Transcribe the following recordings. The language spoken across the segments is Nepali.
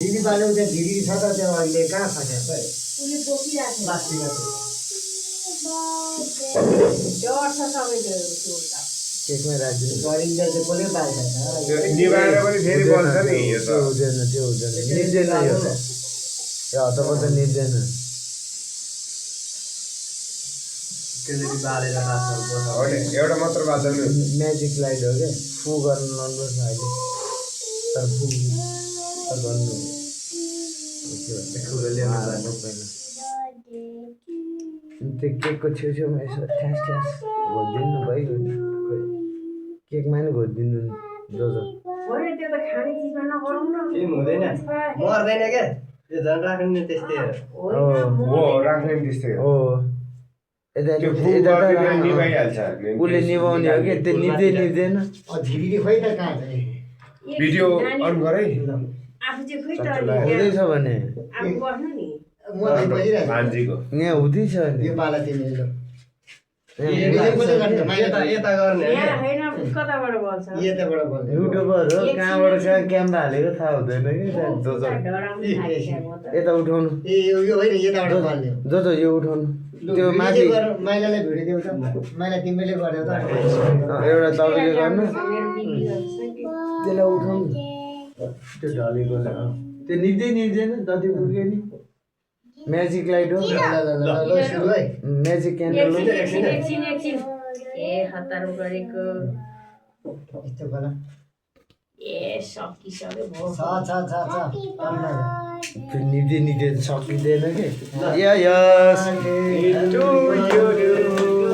ढिडी बाल्यो त्यहाँ ढिडी छ त त्यो अहिले कहाँ छ त्यहाँ उसले बोकिरहेको प्लास्टिक डर छ सबैले त्यो त केकमा राखिदिनु गरिन्छ त्यो कसले पाल्छ त्यो निभाएर पनि फेरि बल्छ नि यो त्यो त हुँदैन निप्दैन यो त यो हतपत निप्दैन त्यसले बालेर राख्छ होइन एउटा मात्र बाल्छ नि म्याजिक लाइट हो क्या फु गर्नु नर्भस अहिले तर फु गर्नु के भन्छ खुगले पहिला त्यो केकको छेउछेउमा यसो ठ्यास ठ्यास घोदिदिनु न भइगयो केकमा नि घोदिदिनु जो होइन त्यो त खाने चिजमा नगरौँ न केही हुँदैन मर्दैन क्या त्यो झन् राख्नु नि त्यस्तै हो राख्ने नि त्यस्तै हो हो यता त्यो फु यता त गरिदिँदा राख्नु। निभाइहाल्छ उसले निभाउने हो कि त्यो निप्दैन ढिडी खोइ त कहाँ छ भिडियो अन गरे आफू चाहिँ खोइ त हुँदैछ भने आफू बस्नु नि म त बजिरहेको भान्जीको यहाँ हुँदैछ नि यो पाला तिमीले लो यहाँ यता गर्ने यहाँ होइन कताबाट बल्छ यताबाट बोल्ने युट्युबर हो कहाँबाट कहाँ क्यामेरा हालेको थाहा हुँदैन कि जो जो डराउनु लागिसक्यो म त यता उठाउनु ए यो होइन यताबाट बोल्ने जो जो यो उठाउनु लु, त्यो भिडियो माथि गर, माइलालाई भिडियो देऊ त माइला तिमीले गरिदेऊ त एउटा तपाईँले गर्नु मेरो बिक्री गरिसक्यो त्यसलाई उठाउनु त्यो ढलेको त्यो निप्दैन जति पुग्यो नि म्याजिक लाइट हो ल ल सुरु है म्याजिक क्यान्डल हो एकछिन ए हतार गरेको यस्तो गर ए सकिसक्यो भो त्यो निप्दै सकिँदैन कि यस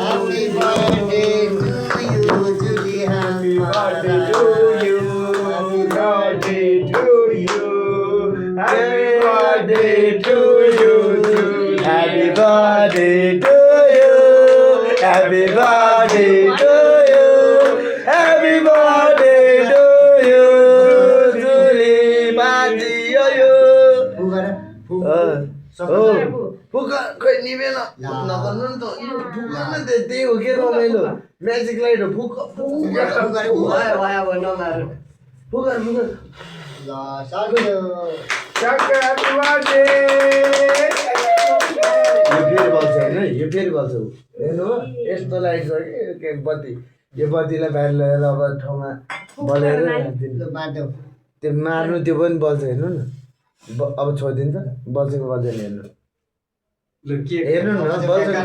Happy birthday to you, Julie. Happy birthday to you. birthday to you. Happy birthday to you. Happy birthday to you. Happy birthday to you. Happy birthday to you. Julie बाजी यो फु गर फु फुका खोइ निभेन नगर्नु नि त यो फुका न त्यही हो के रमाइलो म्याजिक लाइट हो फुक फुका ल सक्यो Happy birthday. यो फेरि बल्छ होइन यो फेरि बल्छ हेर्नु हो यस्तो लाइट छ कि बत्ती यो बत्तीलाई बाहिर लगेर अब ठाउँमा बलेर ल बाँध्यो त्यो मार्नु त्यो पनि बल्छ हेर्नु न अब छोडिदिन्छ बल्छेको बल्दैन हेर्नु हेर्नु न बल्छेको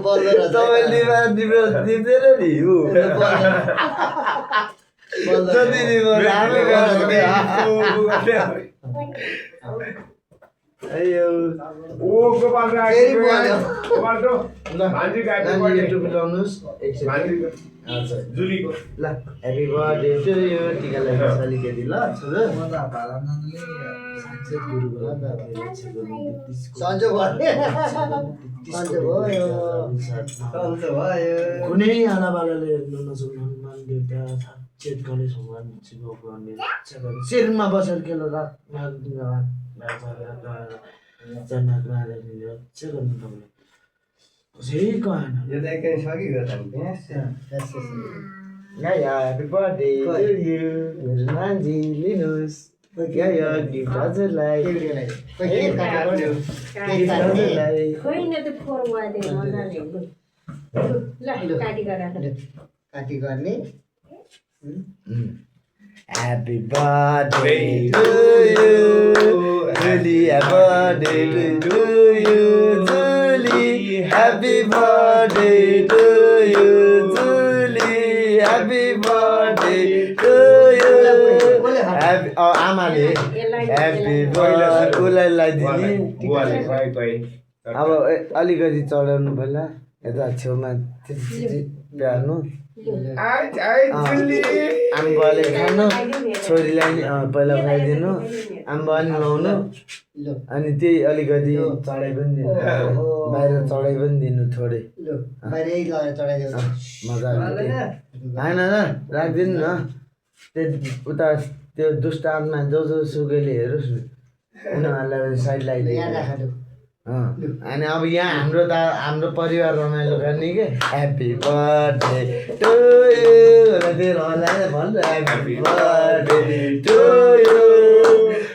बल्दैन तपाईँले दिँदैन नि जति राम्रो अयो Oh, Gopal Rai. Very well. Gopal to. Bhanji ka happy birthday. YouTube लाउनुहोस् एकछिन Bhanji. अच्छा Julie ko. ल ह्याप्पी बर्थडे टु यु टिका लगाइस् अलिकति ल छोरो सन्चो भयो सन्चो भयो सन्चो भयो कुनै आलाबालाले हेर्नु नसक्नु हनुमान देवता साक्षात् गणेश भगवान शिवको अन्य शिरमा बसेर खेलो रातमा जन्मात्मा चाहिँ गर्नु तपाईँले कसै कहेन यो त एकैछिन सकिगयो त ह्याप्पी बर्थडे टु यु मेरो नानी लिनुहोस् या गिफ्ट हजुरलाई हजुरलाई होइन त्यो फोरवाले मजाले ल काटी गरेर काटी गर्ने Happy birthday to you, Julie. Happy birthday to you, Julie. Happy birthday to you, Julie. Happy birthday to you. Happy आमाले Happy birthday उसलाई लगाइदिने बुवाले खुवाइ खुवाइ. अब अलिकति चढाउनु पहिला यता छेउमा प्यार्नु आम्बाले खानु छोरीलाई पहिला खुवाइदिनु आम्बा पनि लाउनु अनि त्यही अलिकति चढाइ पनि दिनु बाहिर चढाइ पनि दिनु थोरै मजा होइन राखिदिनु न त्यो उता त्यो दुष्ट आत्मा जो सुकैले हेरोस् न उनीहरूलाई साइड लगाइदिनु अनि अब यहाँ हाम्रो परिवार रमाइलो गर्ने के ह्याप्पी बर्थडे टु यु भन्छ happy birthday to you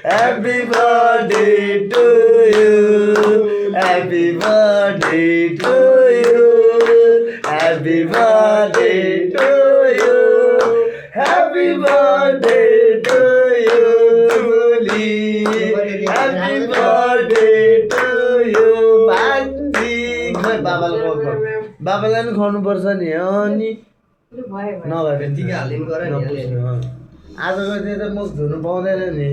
happy birthday to you happy birthday to you happy birthday to you happy birthday to you happy birthday to you भान्जी खै बाबालाई पनि खुवाउनुपर्छ नि अनि नभए टिका हालिदिनु पर्यो नि नपुस्नु आजको दिन त मुख धुनु पाउँदैन नि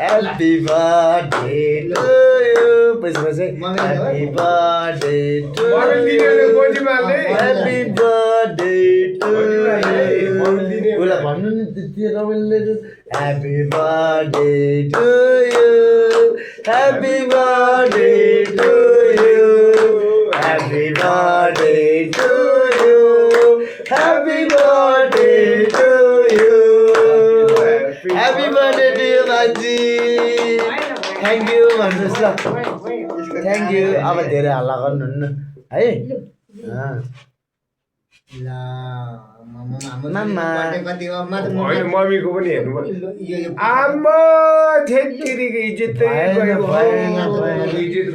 ह्याप्पी बर्थडे टु यु पछि happy birthday to happy birthday to उसलाई भन्नु नि त्यति रमाइलो happy birthday to you happy birthday to you happy birthday to you happy birthday to you happy birthday to you बाजी थ्याङ्क यू भन्नुहोस् ल थ्याङ्क यू अब धेरै हल्ला गर्नुहुन्न है होइन मम्मीको पनि हेर्नु आम्मा थेत्तिरीको इज्जत गयो इज्जत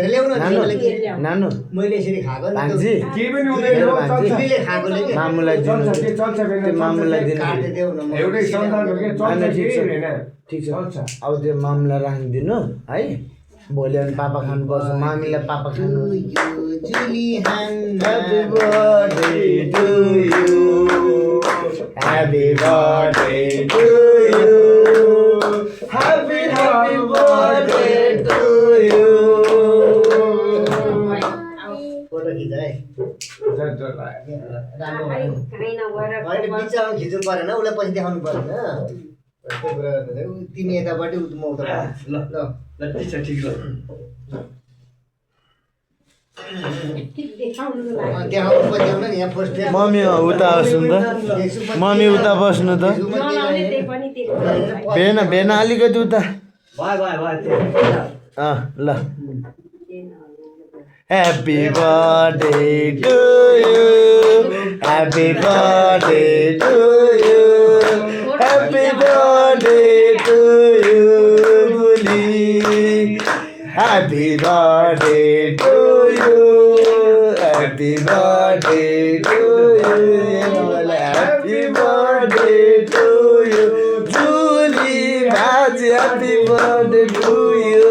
गयो नानु मैले यसरी खाएको भान्जी के पनि हुँदैन मामुलाई दिनु मामुलाई दिनु एउटै सन्तान हो क्या चल्छ ठिक छ होइन ठिक छ अब त्यो मामुलाई राखिदिनु है भोलि अनि पापा खानुपर्छ मामीलाई पापा खानु happy birthday to you happy birthday to you happy happy birthday to you photo खिच है होइन बिचमा खिच्नु परेन उसलाई पछि देखाउनु परेन त्यो कुरा तिमी यताबाट म उताबाट ल ल ल ठिक छ ठिक ल देखाउनु पर्दैन नि यहाँ फर्स्ट मम्मी उता बस्नु त मम्मी उता बस्नु त भेना अलिकति उता ल happy birthday to you happy birthday to you happy birthday to you happy birthday to you happy birthday to you happy birthday to you Julie बाजी happy birthday to you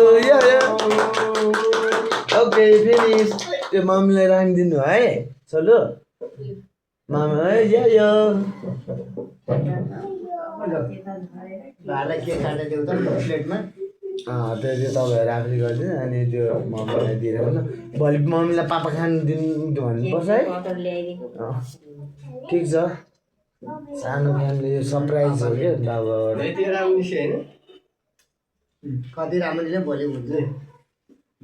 okay finish त्यो मम्मीलाई राखिदिनु है चलो मामा है यो भाइलाई के खाँदै देऊ त प्लेटमा त्यो चाहिँ तपाईँहरू आफूले गरिदिनु अनि त्यो मम्मीलाई दिइरहनु भोलि मम्मीलाई पापा खानु दिनु भन्नुपर्छ है ठिक छ सानो फ्यामिली यो सरप्राइज हो क्या बाबाबाट कति राम्ररी नै भोलि हुन्छ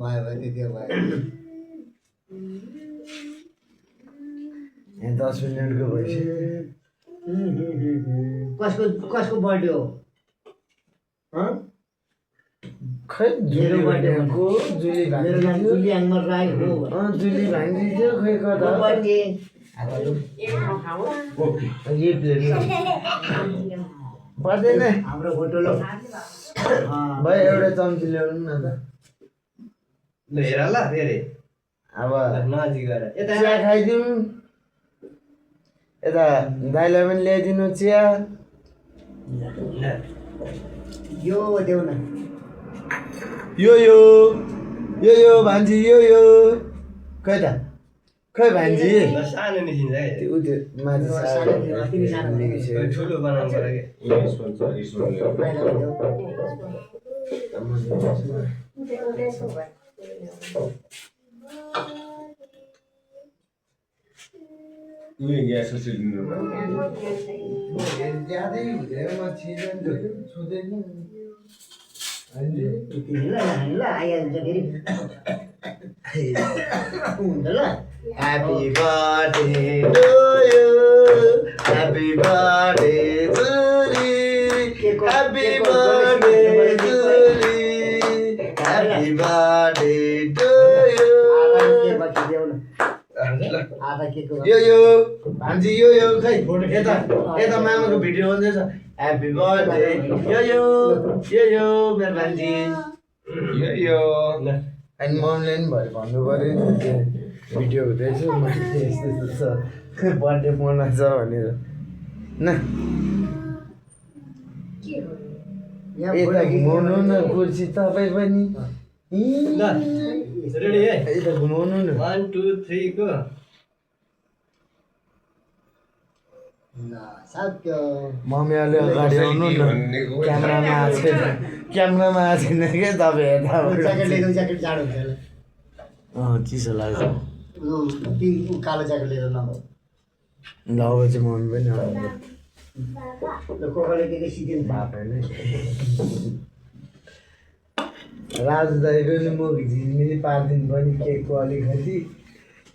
भयो त्यति भयो यहाँ 10 मिनटको भइसक्यो कसको बर्थडे हो खै जुली बर्थडेको जुली मेरो नाम जुली आङमर राई हो जुली भान्जी थियो खै कता बर्थडे यही प्लेट पर्दैन हाम्रो फोटो लो भाइ एउटा चम्ची ल्याउनु न त ल हेर ल फेरि अब नजिक गएर चिया खाइदिउँ यता दाइलाई पनि ल्याइदिनु चिया यो देऊ न यो भान्जी यो खै त खै भान्जी सानो निसिन्छ है त्यो माथि ठुलो बनाउनु पर्यो ग्यास सिलिन्डरमा ज्यादै हुँदैन म छिजन छुँदैन ल आइहाल्छ फेरि हुन्छ ल Happy birthday to you. Happy birthday Julie happy birthday Julie happy birthday to you यो भान्जी यो खै फोटो यता यता मामाको भिडियो बन्दैछ ह्याप्पी बर्थडे यो मेरो भान्जी यो अनि मम्मीले पनि भरे भन्नु पऱ्यो नि त्यो भिडियो हुँदैछ मैले यस्तो यस्तो छ बर्थडे मनाउँछ भनेर न यता घुमाउनु न कुर्सी तपाईँ पनि यता घुमाउनु न 1 2 3 को मम्मी अलि अगाडि आउनु न क्यामेरामा आएको छैन क्यामेरामा आएको छैन क्या तपाईँ यताबाट चिसो लाग्छ कालो ज्याकेट लिएर न ल अब चाहिँ मम्मी पनि आउनु कोकाले के सिकिन राजु दाइको नि म झिलमिली पारिदिनु पनि केकको अलिकति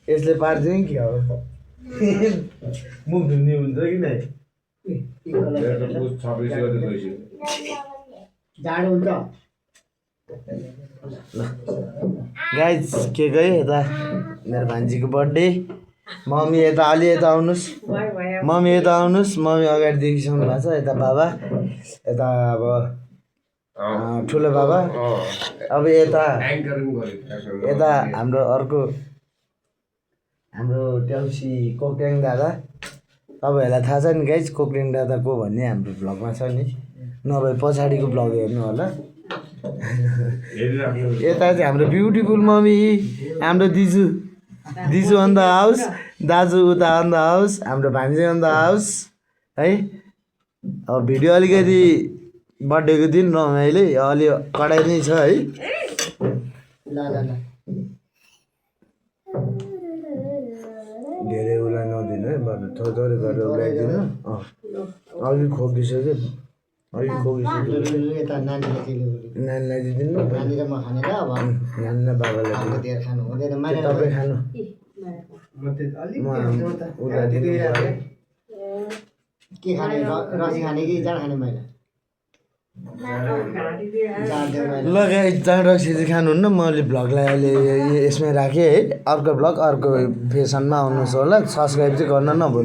यसले पारिदिउँ कि अब मुख धुने हुन्छ कि नै जाडो हुन्छ गाइज केक है यता मेरो भान्जीको बर्थडे मम्मी यता अलि यता आउनुहोस् मम्मी यता आउनुहोस् मम्मी अगाडि देखिसक्नु भएको छ यता बाबा यता अब ठुलो बाबा अब यता यता हाम्रो अर्को हाम्रो ट्याउसी कोक्रेङ दादा तपाईँहरूलाई थाहा छ नि गाइज कोक्रेङ दादा को भन्ने हाम्रो भ्लगमा छ नि नभए पछाडिको भ्लग हेर्नु होला यता चाहिँ हाम्रो ब्युटिफुल मम्मी हाम्रो दिजु अन द हाउस दाजु उता अन द हाउस हाम्रो भान्जी अन द हाउस है अब भिडियो अलिकति बर्थडेको दिन रमाइलो अलि कडाइ नै छ है धेरै उसलाई नदिनु है बरु थोरै थोरै गरेर उडाइदिनु अघि खोकिसक्यो नानीलाई दिदिनु नानी र बाबालाई तपाईँ खानु म उता दिनु के खाने रसी खाने कि जाँड खाने मैले ल गाइस जाँड रक्सी चाहिँ खानुहुन्न म अहिले भ्लगलाई अहिले यसमै राखेँ है अर्को भ्लग अर्को फेसनमा आउनुहोस् होला सब्सक्राइब चाहिँ गर्न नभुल्नु